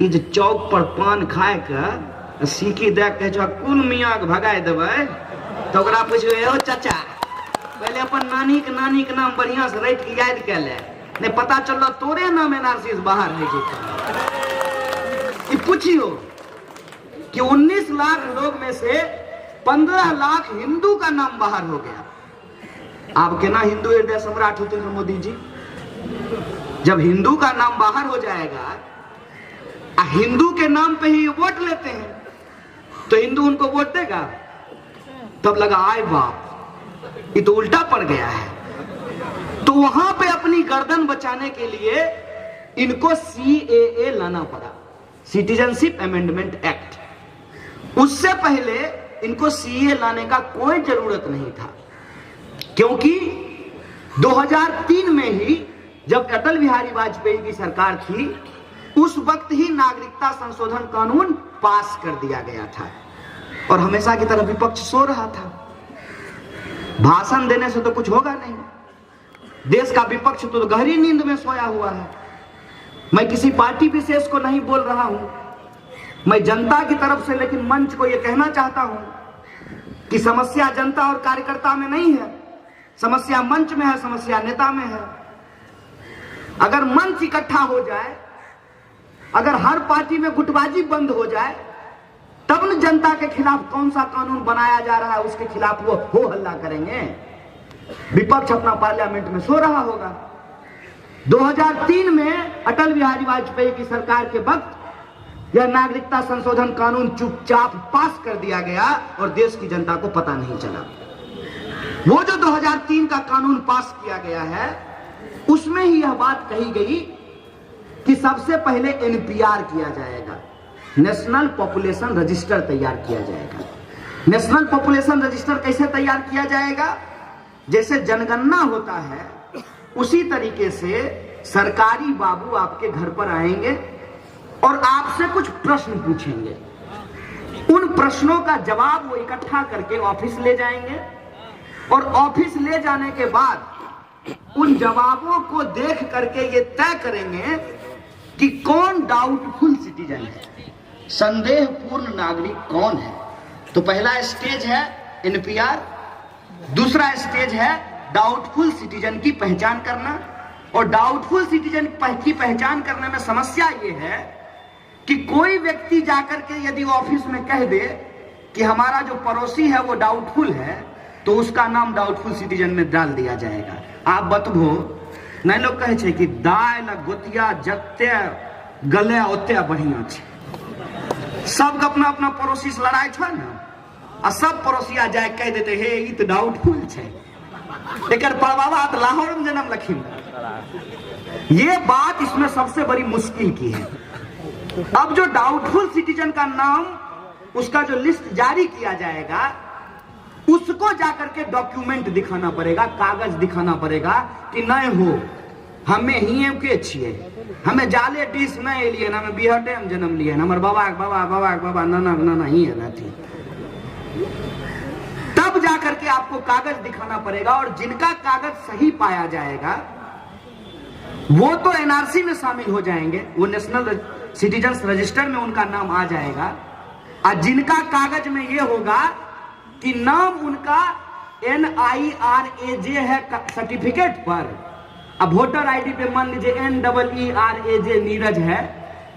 ई जे चौक पर पान खाए के सीकी दे के जो कुल मियाँ के भगाए देबै तो ओकरा पूछबै ओ चाचा पहले अपन नानी के नाम बढ़िया से रट के याद के ले, नहीं पता चललो तोरे नाम एनआरसी से बाहर है कि पूछियो कि 19 लाख लोग में से 15 लाख हिंदू का नाम बाहर हो गया। आप केना हिंदू हृदय सम्राट होते हैं मोदी जी? जब हिंदू का नाम बाहर हो जाएगा, हिंदू के नाम पे ही वोट लेते हैं, तो हिंदू उनको वोट देगा? तब लगा आए बाप ये तो उल्टा पड़ गया है। तो वहां पे अपनी गर्दन बचाने के लिए इनको CAA लाना पड़ा, सिटीजनशिप अमेंडमेंट एक्ट। उससे पहले इनको CAA लाने का कोई जरूरत नहीं था, क्योंकि 2003 में ही जब अटल बिहारी वाजपेयी की सरकार थी, उस वक्त ही नागरिकता संशोधन कानून पास कर दिया गया था और हमेशा की तरह विपक्ष सो रहा था। भाषण देने से तो कुछ होगा नहीं, देश का विपक्ष तो गहरी नींद में सोया हुआ है। मैं किसी पार्टी विशेष को नहीं बोल रहा हूं, मैं जनता की तरफ से लेकिन मंच को यह कहना चाहता हूं कि समस्या जनता और कार्यकर्ता में नहीं है, समस्या मंच में है, समस्या नेता में है। अगर मंच इकट्ठा हो जाए, अगर हर पार्टी में गुटबाजी बंद हो जाए, तब न जनता के खिलाफ कौन सा कानून बनाया जा रहा है उसके खिलाफ वो हो हल्ला करेंगे। विपक्ष अपना पार्लियामेंट में सो रहा होगा। 2003 में अटल बिहारी वाजपेयी की सरकार के वक्त यह नागरिकता संशोधन कानून चुपचाप पास कर दिया गया और देश की जनता को पता नहीं चला। वो जो 2003 का कानून पास किया गया है, उसमें ही यह बात कही गई कि सबसे पहले NPR किया जाएगा, नेशनल पॉपुलेशन रजिस्टर तैयार किया जाएगा। नेशनल पॉपुलेशन रजिस्टर कैसे तैयार किया जाएगा? जैसे जनगणना होता है, उसी तरीके से सरकारी बाबू आपके घर पर आएंगे और आपसे कुछ प्रश्न पूछेंगे। उन प्रश्नों का जवाब वो इकट्ठा करके ऑफिस ले जाएंगे और ऑफिस ले जाने के बाद उन जवाबों को देख करके ये तय करेंगे कि कौन डाउटफुल सिटीजन है, संदेहपूर्ण नागरिक कौन है। तो पहला स्टेज है NPR, दूसरा स्टेज है डाउटफुल सिटीजन की पहचान करना। और डाउटफुल सिटीजन की पहचान करने में समस्या यह है कि कोई व्यक्ति जाकर के यदि ऑफिस में कह दे कि हमारा जो पड़ोसी है वो डाउटफुल है, तो उसका नाम डाउटफुल सिटीजन में डाल दिया जाएगा। आप बतबो नहीं, लोग कहे छे कि दाल गोतिया जत्ते गले ओते बढ़िया छे। सब अपना अपना पड़ोसी से लड़ाई छो ना, आ सब पड़ोसिया जाए कह देते हे ई तो डाउटफुल छे, एकर परबाबा तो लाहौर में जन्म लखीन। ये बात इसमें सबसे बड़ी मुश्किल की है। अब जो डाउटफुल सिटीजन का नाम, उसका जो लिस्ट जारी किया जाएगा, उसको जाकर के डॉक्यूमेंट दिखाना पड़ेगा, कागज दिखाना पड़ेगा कि नहीं हो हमें ही के छिए, हमें जाले डिश नहीं एलिए, हमें बिहटे में जन्म लिए, हमारे बाबा बाबा बाबा बाबा नाना नाना ही है थी। तब जाकर के आपको कागज दिखाना पड़ेगा और जिनका कागज सही पाया जाएगा वो तो NRC में शामिल हो जाएंगे, वो नेशनल सिटीजन्स रजिस्टर में उनका नाम आ जाएगा। और जिनका कागज में ये होगा कि नाम उनका NIRAJ है सर्टिफिकेट पर, अब वोटर ID पे मान लीजिए NEERAJ नीरज है,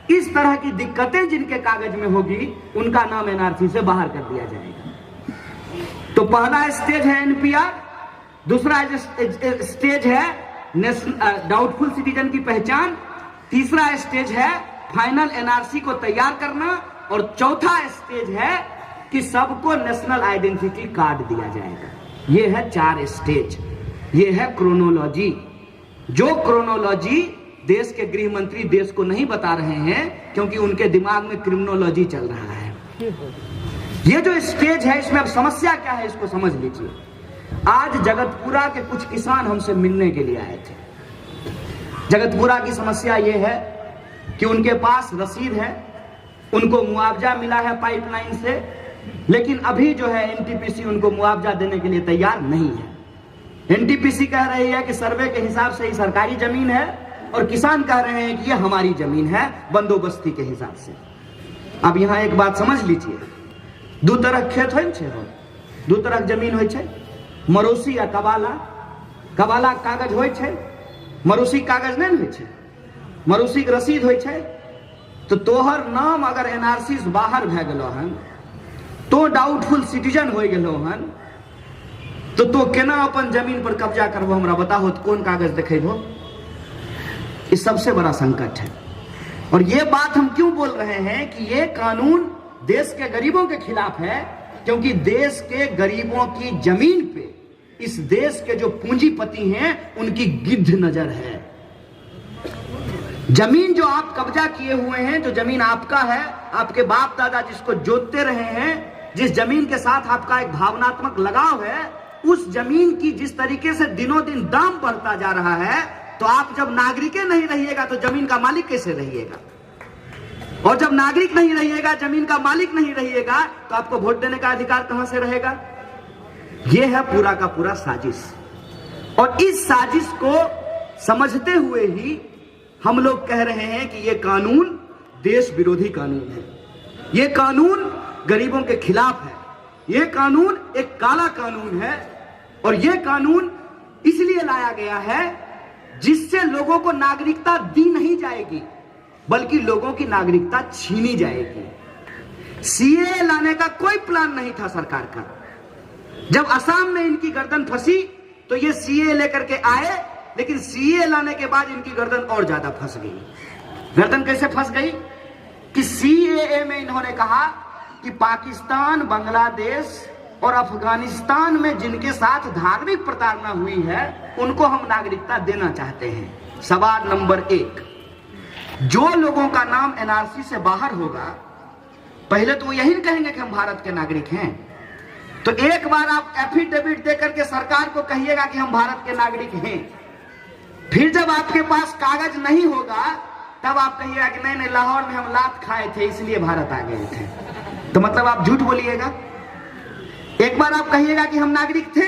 इस तरह की दिक्कतें जिनके कागज में होगी उनका नाम NRC से बाहर कर दिया जाएगा। तो पहला स्टेज है NPR, दूसरा स्टेज है डाउटफुल सिटीजन की पहचान, तीसरा स्टेज है फाइनल NRC को तैयार करना और चौथा स्टेज है कि सबको नेशनल आइडेंटिटी कार्ड दिया जाएगा। ये है 4 स्टेज, ये है क्रोनोलॉजी। जो क्रोनोलॉजी देश के गृह मंत्री देश को नहीं बता रहे हैं क्योंकि उनके दिमाग में क्रिमिनोलॉजी चल रहा है। ये जो स्टेज है, इसमें अब समस्या क्या है इसको समझ लीजिए। आज जगतपुरा के कुछ किसान हमसे मिलने के लिए आए थे। जगतपुरा की समस्या ये है कि उनके पास रसीद है, उनको मुआवजा मिला है पाइपलाइन से, लेकिन अभी जो है NTPC उनको मुआवजा देने के लिए तैयार नहीं है। NTPC कह रही है कि सर्वे के हिसाब से ही सरकारी जमीन है और किसान कह रहे हैं कि ये हमारी जमीन है बंदोबस्ती के हिसाब से। अब यहां एक बात समझ लीजिए, दू तरह खेत हो, दू तरह जमीन हो, मरोसी या कबाला। कबाला कागज हो, मरोसी कागज नहीं हो, मरोसी के रसीद हो। तो तोहर नाम अगर एनआरसी से बाहर भे गेलो हन, तो डाउटफुल सिटीजन हो गेलो हन, तो केना अपन जमीन पर कब्जा करबो, हमरा बताहो तो कौन कागज देखेबो? इस सबसे बड़ा संकट है। और ये बात हम क्यों बोल रहे हैं कि ये कानून देश के गरीबों के खिलाफ है, क्योंकि देश के गरीबों की जमीन पे इस देश के जो पूंजीपति हैं उनकी गिद्ध नजर है। जमीन जो आप कब्जा किए हुए हैं, जो जमीन आपका है, आपके बाप दादा जिसको जोतते रहे हैं, जिस जमीन के साथ आपका एक भावनात्मक लगाव है, उस जमीन की जिस तरीके से दिनों दिन दाम बढ़ता जा रहा है, तो आप जब नागरिक नहीं रहिएगा तो जमीन का मालिक कैसे रहिएगा? और जब नागरिक नहीं रहिएगा, जमीन का मालिक नहीं रहिएगा, तो आपको वोट देने का अधिकार कहां से रहेगा? यह है पूरा का पूरा साजिश। और इस साजिश को समझते हुए ही हम लोग कह रहे हैं कि यह कानून देश विरोधी कानून है, यह कानून गरीबों के खिलाफ है, यह कानून एक काला कानून है। और यह कानून इसलिए लाया गया है जिससे लोगों को नागरिकता दी नहीं जाएगी, बल्कि लोगों की नागरिकता छीनी जाएगी। सीए लाने का कोई प्लान नहीं था सरकार का। जब असम में इनकी गर्दन फंसी तो ये सीए लेकर के आए, लेकिन सीए लाने के बाद इनकी गर्दन और ज्यादा फंस गई। गर्दन कैसे फंस गई कि सीएए में इन्होंने कहा कि पाकिस्तान, बांग्लादेश और अफगानिस्तान में जिनके साथ धार्मिक प्रताड़ना हुई है उनको हम नागरिकता देना चाहते हैं। सवाल नंबर 1, जो लोगों का नाम एनआरसी से बाहर होगा, पहले तो यही कहेंगे कि हम भारत के नागरिक हैं। तो एक बार आप एफिडेविट देकर के सरकार को कहिएगा कि हम भारत के नागरिक हैं। फिर जब आपके पास कागज नहीं होगा तब आप कहिएगा कि नहीं नहीं, लाहौर में हम लात खाए थे इसलिए भारत आ गए थे। तो मतलब आप झूठ बोलिएगा। एक बार आप कहिएगा कि हम नागरिक थे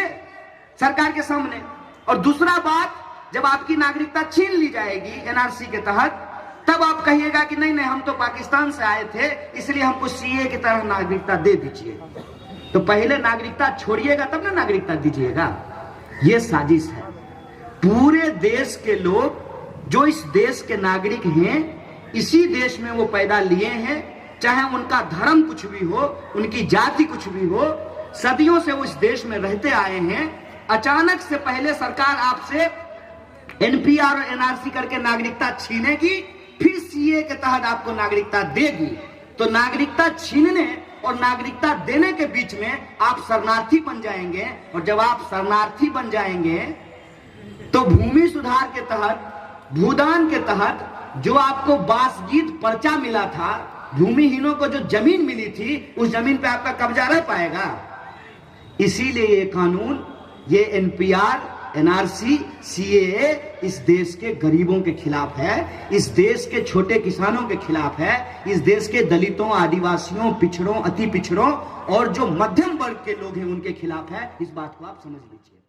सरकार के सामने, और दूसरा बात, जब आपकी नागरिकता छीन ली जाएगी एनआरसी के तहत, तब आप कहिएगा कि नहीं नहीं, हम तो पाकिस्तान से आए थे इसलिए हमको सीए की तरह नागरिकता दे दीजिए। तो पहले नागरिकता छोड़िएगा तब ना नागरिकता दीजिएगा। यह साजिश है। पूरे देश के लोग जो इस देश के नागरिक हैं, इसी देश में वो पैदा लिए हैं, चाहे उनका धर्म कुछ भी हो, उनकी जाति कुछ भी हो, सदियों से वो इस देश में रहते आए हैं। अचानक से पहले सरकार आपसे एनपीआर और एनआरसी करके नागरिकता छीनेगी, फिर सीए के तहत आपको नागरिकता देगी। तो नागरिकता छीनने और नागरिकता देने के बीच में आप शरणार्थी बन जाएंगे, और जब आप शरणार्थी बन जाएंगे तो भूमि सुधार के तहत, भूदान के तहत जो आपको बासगीत पर्चा मिला था, भूमिहीनों को जो जमीन मिली थी, उस जमीन पे आपका कब्जा रह पाएगा। इसीलिए ये कानून, ये एनपीआर, एनआरसी, सीएए इस देश के गरीबों के खिलाफ है, इस देश के छोटे किसानों के खिलाफ है, इस देश के दलितों, आदिवासियों, पिछड़ों, अति पिछड़ों और जो मध्यम वर्ग के लोग हैं उनके खिलाफ है। इस बात को आप समझ लीजिए।